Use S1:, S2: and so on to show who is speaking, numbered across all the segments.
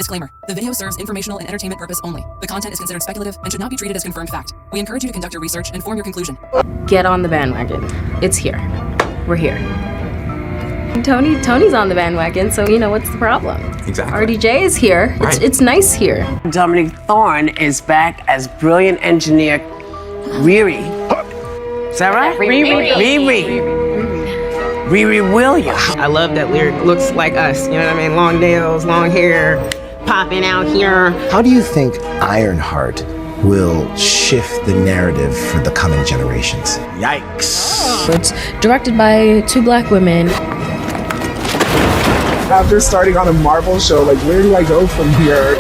S1: Disclaimer. The video serves informational and entertainment purpose only. The content is considered speculative and should not be treated as confirmed fact. We encourage you to conduct your research and form your conclusion.
S2: Get on the bandwagon. It's here. We're here. Tony's on the bandwagon, so what's the problem?
S3: Exactly.
S2: RDJ is here.
S3: Right.
S2: It's nice here.
S4: Dominic Thorne is back as brilliant engineer Riri. Is that right? Riri Williams.
S5: I love that lyric. Looks like us. You know what I mean? Long nails, long hair, popping out here.
S6: How do you think Ironheart will shift the narrative for the coming generations?
S3: Yikes.
S2: It's directed by 2 black women.
S7: After starting on a Marvel show, where do I go from here?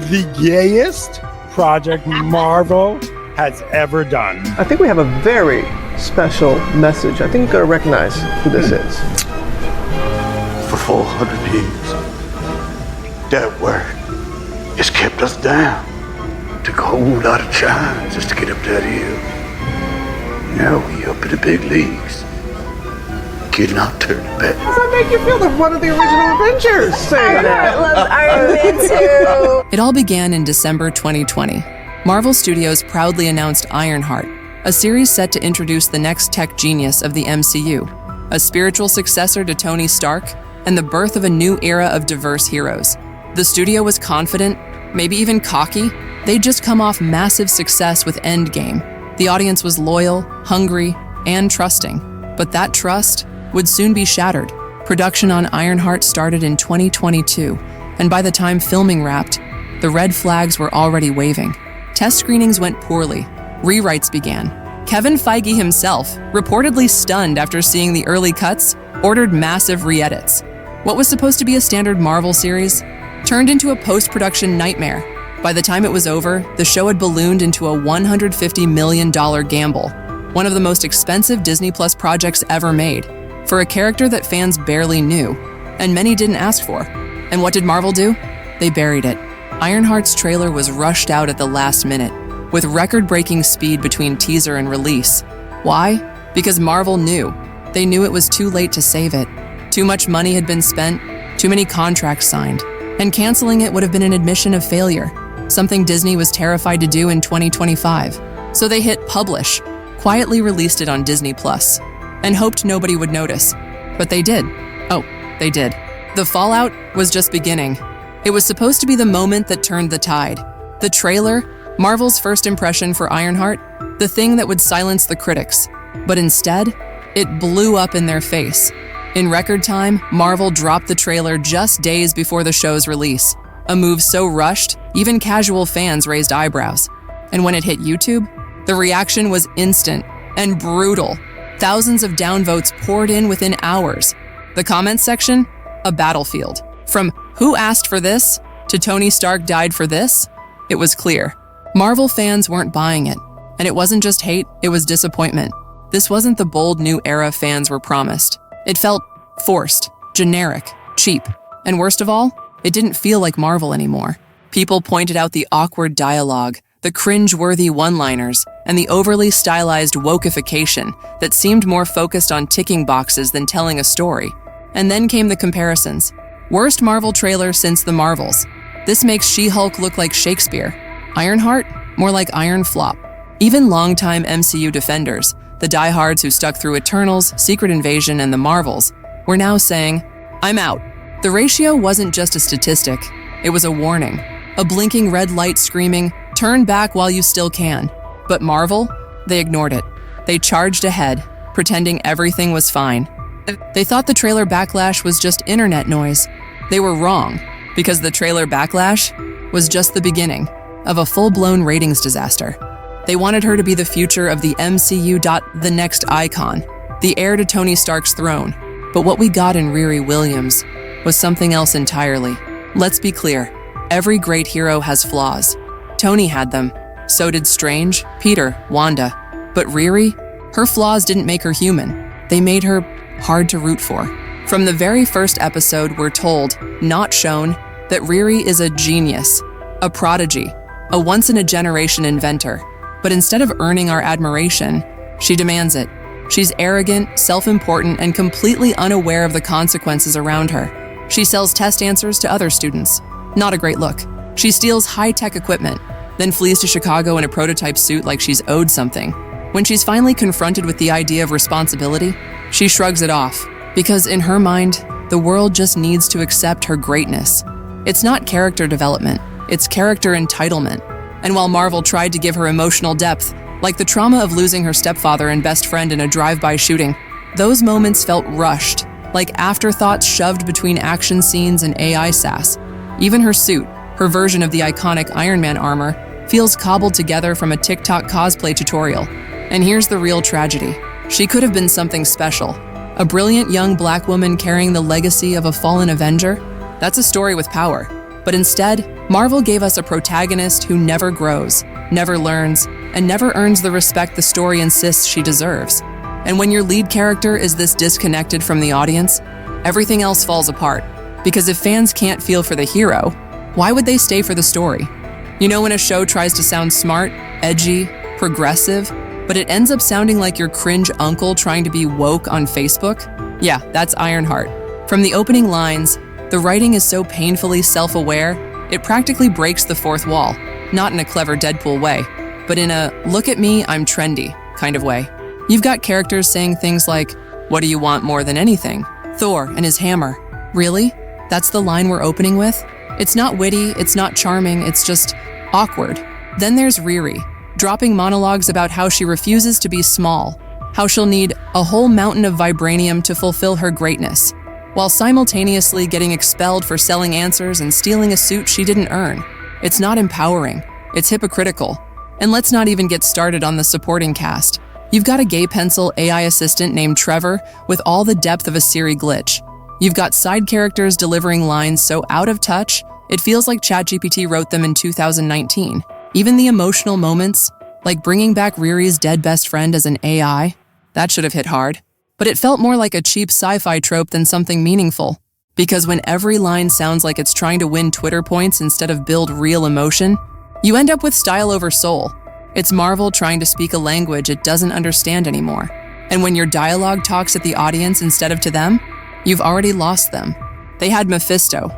S8: The gayest project Marvel has ever done.
S9: I think we have a very special message. I think you've got to recognize who this is.
S10: For 400 years, that word has kept us down. Took a whole lot of time just to get up that hill. Now we up in the big leagues. Cannot turn it back.
S9: Does that make you feel like one of the original Avengers? Say that.
S2: Loves Iron Man too.
S1: It all began in December 2020. Marvel Studios proudly announced Ironheart, a series set to introduce the next tech genius of the MCU, a spiritual successor to Tony Stark, and the birth of a new era of diverse heroes. The studio was confident, maybe even cocky. They'd just come off massive success with Endgame. The audience was loyal, hungry, and trusting. But that trust would soon be shattered. Production on Ironheart started in 2022, and by the time filming wrapped, the red flags were already waving. Test screenings went poorly. Rewrites began. Kevin Feige himself, reportedly stunned after seeing the early cuts, ordered massive re-edits. What was supposed to be a standard Marvel series turned into a post-production nightmare. By the time it was over, the show had ballooned into a $150 million gamble, one of the most expensive Disney Plus projects ever made, for a character that fans barely knew, and many didn't ask for. And what did Marvel do? They buried it. Ironheart's trailer was rushed out at the last minute, with record-breaking speed between teaser and release. Why? Because Marvel knew. They knew it was too late to save it. Too much money had been spent, too many contracts signed, and canceling it would have been an admission of failure, something Disney was terrified to do in 2025. So they hit publish, quietly released it on Disney Plus, and hoped nobody would notice. But they did. Oh, they did. The fallout was just beginning. It was supposed to be the moment that turned the tide. The trailer, Marvel's first impression for Ironheart, the thing that would silence the critics. But instead, it blew up in their face. In record time, Marvel dropped the trailer just days before the show's release, a move so rushed, even casual fans raised eyebrows. And when it hit YouTube, the reaction was instant and brutal. Thousands of downvotes poured in within hours. The comments section, a battlefield. From "Who asked for this?" to "Tony Stark died for this?" It was clear. Marvel fans weren't buying it. And it wasn't just hate, it was disappointment. This wasn't the bold new era fans were promised. It felt forced, generic, cheap. And worst of all, it didn't feel like Marvel anymore. People pointed out the awkward dialogue, the cringe-worthy one-liners, and the overly stylized wokeification that seemed more focused on ticking boxes than telling a story. And then came the comparisons. Worst Marvel trailer since the Marvels. This makes She-Hulk look like Shakespeare. Ironheart, more like Iron Flop. Even longtime MCU defenders, the diehards who stuck through Eternals, Secret Invasion, and the Marvels, were now saying, "I'm out." The ratio wasn't just a statistic, it was a warning. A blinking red light screaming, "Turn back while you still can." But Marvel, they ignored it. They charged ahead, pretending everything was fine. They thought the trailer Backlash was just internet noise. They were wrong, because the trailer Backlash was just the beginning of a full-blown ratings disaster. They wanted her to be the future of the MCU. The next icon, the heir to Tony Stark's throne. But what we got in Riri Williams was something else entirely. Let's be clear, every great hero has flaws. Tony had them, so did Strange, Peter, Wanda. But Riri, her flaws didn't make her human. They made her hard to root for. From the very first episode, we're told, not shown, that Riri is a genius, a prodigy, a once-in-a-generation inventor. But instead of earning our admiration, she demands it. She's arrogant, self-important, and completely unaware of the consequences around her. She sells test answers to other students. Not a great look. She steals high-tech equipment, then flees to Chicago in a prototype suit like she's owed something. When she's finally confronted with the idea of responsibility, she shrugs it off, because in her mind, the world just needs to accept her greatness. It's not character development, it's character entitlement. And while Marvel tried to give her emotional depth, like the trauma of losing her stepfather and best friend in a drive-by shooting, those moments felt rushed, like afterthoughts shoved between action scenes and AI sass. Even her suit, her version of the iconic Iron Man armor, feels cobbled together from a TikTok cosplay tutorial. And here's the real tragedy. She could have been something special. A brilliant young black woman carrying the legacy of a fallen Avenger? That's a story with power. But instead, Marvel gave us a protagonist who never grows, never learns, and never earns the respect the story insists she deserves. And when your lead character is this disconnected from the audience, everything else falls apart. Because if fans can't feel for the hero, why would they stay for the story? You know when a show tries to sound smart, edgy, progressive, but it ends up sounding like your cringe uncle trying to be woke on Facebook? Yeah, that's Ironheart. From the opening lines, the writing is so painfully self-aware, it practically breaks the fourth wall, not in a clever Deadpool way, but in a look at me, I'm trendy kind of way. You've got characters saying things like, what do you want more than anything? Thor and his hammer. Really? That's the line we're opening with? It's not witty, it's not charming, it's just awkward. Then there's Riri, dropping monologues about how she refuses to be small, how she'll need a whole mountain of vibranium to fulfill her greatness, while simultaneously getting expelled for selling answers and stealing a suit she didn't earn. It's not empowering, it's hypocritical. And let's not even get started on the supporting cast. You've got a gay pencil AI assistant named Trevor with all the depth of a Siri glitch. You've got side characters delivering lines so out of touch, it feels like ChatGPT wrote them in 2019. Even the emotional moments, like bringing back Riri's dead best friend as an AI, that should have hit hard. But it felt more like a cheap sci-fi trope than something meaningful. Because when every line sounds like it's trying to win Twitter points instead of build real emotion, you end up with style over soul. It's Marvel trying to speak a language it doesn't understand anymore. And when your dialogue talks at the audience instead of to them, you've already lost them. They had Mephisto,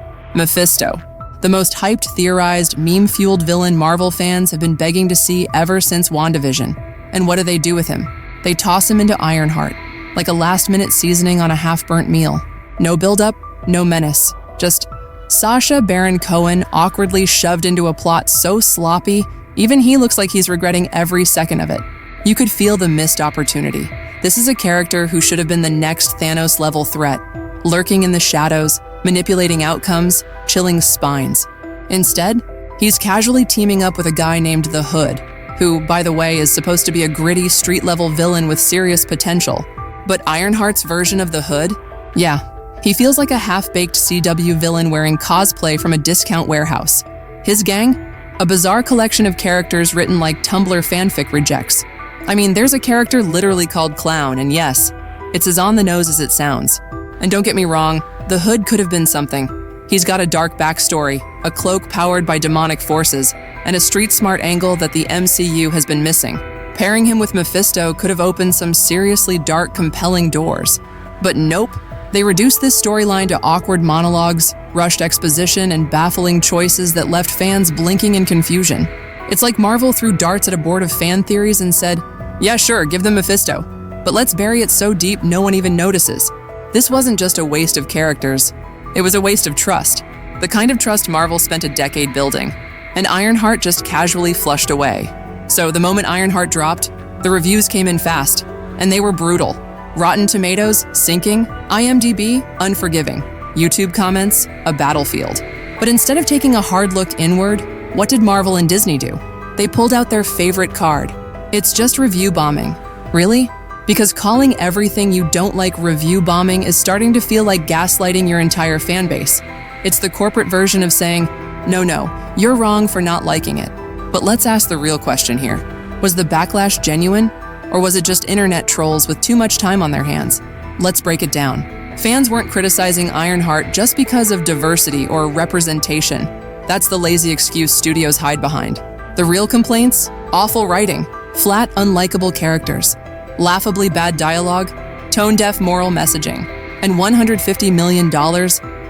S1: the most hyped, theorized, meme-fueled villain Marvel fans have been begging to see ever since WandaVision. And what do they do with him? They toss him into Ironheart, like a last-minute seasoning on a half-burnt meal. No build-up, no menace, just Sacha Baron Cohen awkwardly shoved into a plot so sloppy, even he looks like he's regretting every second of it. You could feel the missed opportunity. This is a character who should have been the next Thanos-level threat, lurking in the shadows, manipulating outcomes, chilling spines. Instead, he's casually teaming up with a guy named the Hood, who, by the way, is supposed to be a gritty, street-level villain with serious potential. But Ironheart's version of the Hood? Yeah, he feels like a half-baked CW villain wearing cosplay from a discount warehouse. His gang? A bizarre collection of characters written like Tumblr fanfic rejects. I mean, there's a character literally called Clown, and yes, it's as on the nose as it sounds. And don't get me wrong, the Hood could have been something. He's got a dark backstory, a cloak powered by demonic forces, and a street-smart angle that the MCU has been missing. Pairing him with Mephisto could have opened some seriously dark, compelling doors. But nope, they reduced this storyline to awkward monologues, rushed exposition, and baffling choices that left fans blinking in confusion. It's like Marvel threw darts at a board of fan theories and said, yeah, sure, give them Mephisto, but let's bury it so deep no one even notices. This wasn't just a waste of characters, it was a waste of trust. The kind of trust Marvel spent a decade building, and Ironheart just casually flushed away. So the moment Ironheart dropped, the reviews came in fast, and they were brutal. Rotten Tomatoes, sinking, IMDb, unforgiving, YouTube comments, a battlefield. But instead of taking a hard look inward, what did Marvel and Disney do? They pulled out their favorite card. It's just review bombing. Really? Because calling everything you don't like review bombing is starting to feel like gaslighting your entire fan base. It's the corporate version of saying, no, you're wrong for not liking it. But let's ask the real question here. Was the backlash genuine? Or was it just internet trolls with too much time on their hands? Let's break it down. Fans weren't criticizing Ironheart just because of diversity or representation. That's the lazy excuse studios hide behind. The real complaints? Awful writing, flat, unlikable characters, laughably bad dialogue, tone-deaf moral messaging, and $150 million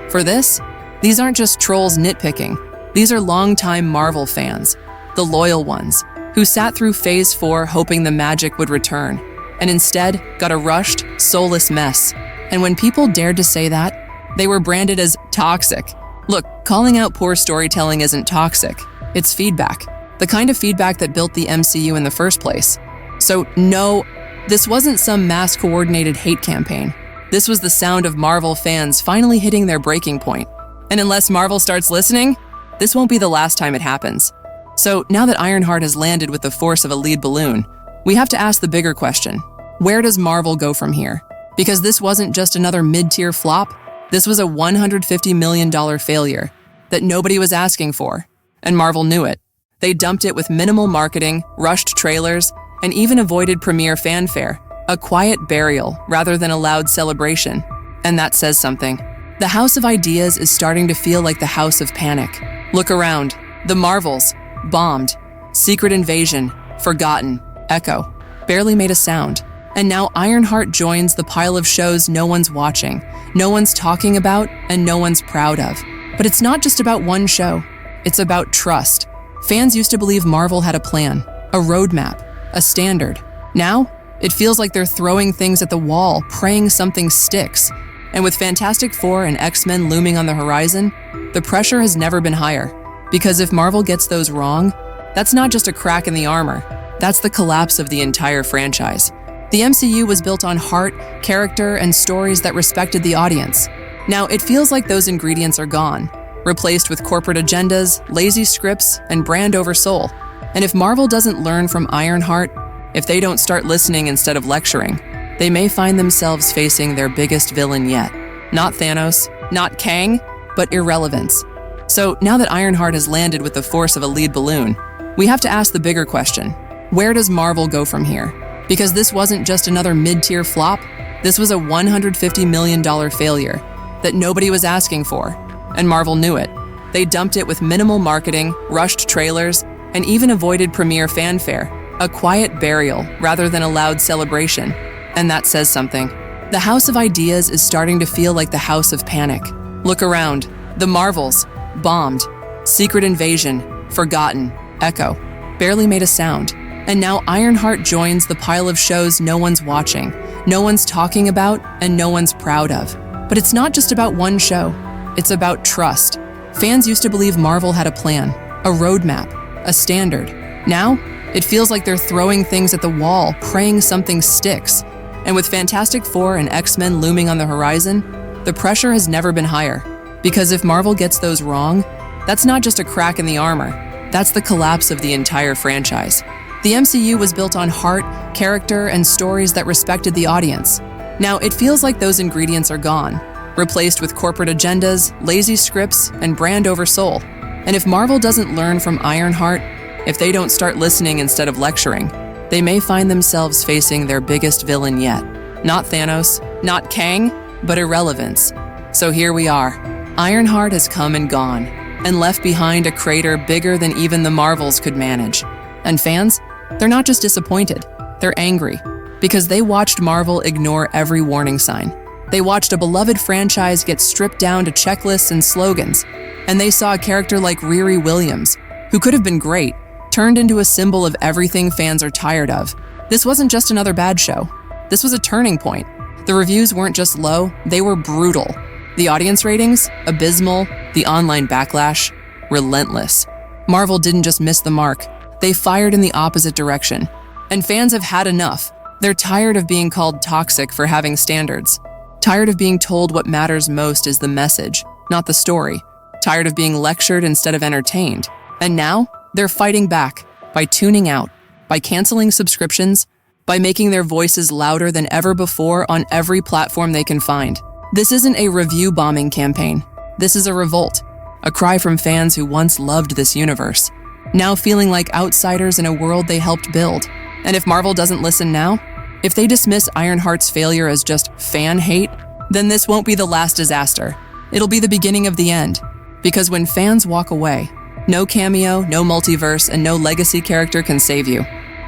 S1: For this, these aren't just trolls nitpicking. These are longtime Marvel fans, the loyal ones, who sat through Phase 4 hoping the magic would return, and instead got a rushed, soulless mess. And when people dared to say that, they were branded as toxic. Look, calling out poor storytelling isn't toxic. It's feedback. The kind of feedback that built the MCU in the first place. So no, this wasn't some mass-coordinated hate campaign. This was the sound of Marvel fans finally hitting their breaking point. And unless Marvel starts listening, this won't be the last time it happens. So now that Ironheart has landed with the force of a lead balloon, we have to ask the bigger question. Where does Marvel go from here? Because this wasn't just another mid-tier flop. This was a $150 million failure that nobody was asking for, and Marvel knew it. They dumped it with minimal marketing, rushed trailers, and even avoided premiere fanfare, a quiet burial rather than a loud celebration. And that says something. The House of Ideas is starting to feel like the House of Panic. Look around. The Marvels, bombed. Secret Invasion, forgotten. Echo, barely made a sound. And now Ironheart joins the pile of shows no one's watching, no one's talking about, and no one's proud of. But it's not just about one show. It's about trust. Fans used to believe Marvel had a plan, a roadmap, a standard. Now, it feels like they're throwing things at the wall, praying something sticks. And with Fantastic Four and X-Men looming on the horizon, the pressure has never been higher. Because if Marvel gets those wrong, that's not just a crack in the armor. That's the collapse of the entire franchise. The MCU was built on heart, character, and stories that respected the audience. Now, it feels like those ingredients are gone, replaced with corporate agendas, lazy scripts, and brand over soul. And if Marvel doesn't learn from Ironheart, if they don't start listening instead of lecturing, they may find themselves facing their biggest villain yet. Not Thanos, not Kang, but irrelevance. So now that Ironheart has landed with the force of a lead balloon, we have to ask the bigger question. Where does Marvel go from here? Because this wasn't just another mid-tier flop, this was a $150 million failure that nobody was asking for, and Marvel knew it. They dumped it with minimal marketing, rushed trailers, and even avoided premiere fanfare, a quiet burial rather than a loud celebration. And that says something. The House of Ideas is starting to feel like the House of Panic. Look around. The Marvels, bombed. Secret Invasion, forgotten. Echo, barely made a sound. And now Ironheart joins the pile of shows no one's watching, no one's talking about, and no one's proud of. But it's not just about one show. It's about trust. Fans used to believe Marvel had a plan, a roadmap, a standard. Now, it feels like they're throwing things at the wall, praying something sticks. And with Fantastic Four and X-Men looming on the horizon, the pressure has never been higher. Because if Marvel gets those wrong, that's not just a crack in the armor. That's the collapse of the entire franchise. The MCU was built on heart, character, and stories that respected the audience. Now, it feels like those ingredients are gone, replaced with corporate agendas, lazy scripts, and brand over soul. And if Marvel doesn't learn from Ironheart, if they don't start listening instead of lecturing, they may find themselves facing their biggest villain yet. Not Thanos, not Kang, but irrelevance. So here we are. Ironheart has come and gone, and left behind a crater bigger than even the Marvels could manage. And fans, they're not just disappointed, they're angry, because they watched Marvel ignore every warning sign. They watched a beloved franchise get stripped down to checklists and slogans, and they saw a character like Riri Williams, who could have been great, turned into a symbol of everything fans are tired of. This wasn't just another bad show. This was a turning point. The reviews weren't just low, they were brutal. The audience ratings, abysmal. The online backlash, relentless. Marvel didn't just miss the mark, they fired in the opposite direction. And fans have had enough. They're tired of being called toxic for having standards. Tired of being told what matters most is the message, not the story. Tired of being lectured instead of entertained. And now, they're fighting back by tuning out, by canceling subscriptions, by making their voices louder than ever before on every platform they can find. This isn't a review bombing campaign. This is a revolt, a cry from fans who once loved this universe, now feeling like outsiders in a world they helped build. And if Marvel doesn't listen now, if they dismiss Ironheart's failure as just fan hate, then this won't be the last disaster. It'll be the beginning of the end. Because when fans walk away, no cameo, no multiverse, and no legacy character can save you.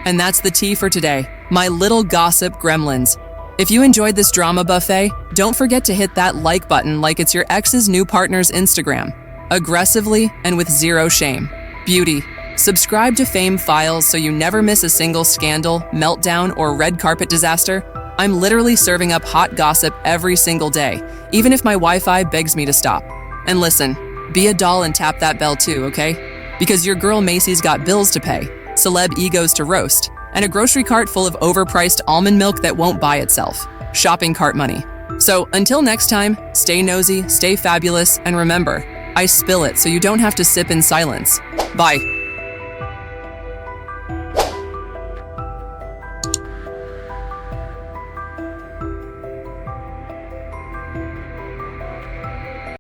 S1: And that's the tea for today, my little gossip gremlins. If you enjoyed this drama buffet, don't forget to hit that like button like it's your ex's new partner's Instagram. Aggressively and with zero shame. Beauty. Subscribe to Fame Files so you never miss a single scandal, meltdown, or red carpet disaster. I'm literally serving up hot gossip every single day, even if my Wi-Fi begs me to stop. And listen, be a doll and tap that bell too, okay? Because your girl Macy's got bills to pay, celeb egos to roast, and a grocery cart full of overpriced almond milk that won't buy itself. Shopping cart money. So until next time, stay nosy, stay fabulous, and remember, I spill it so you don't have to sip in silence. Bye.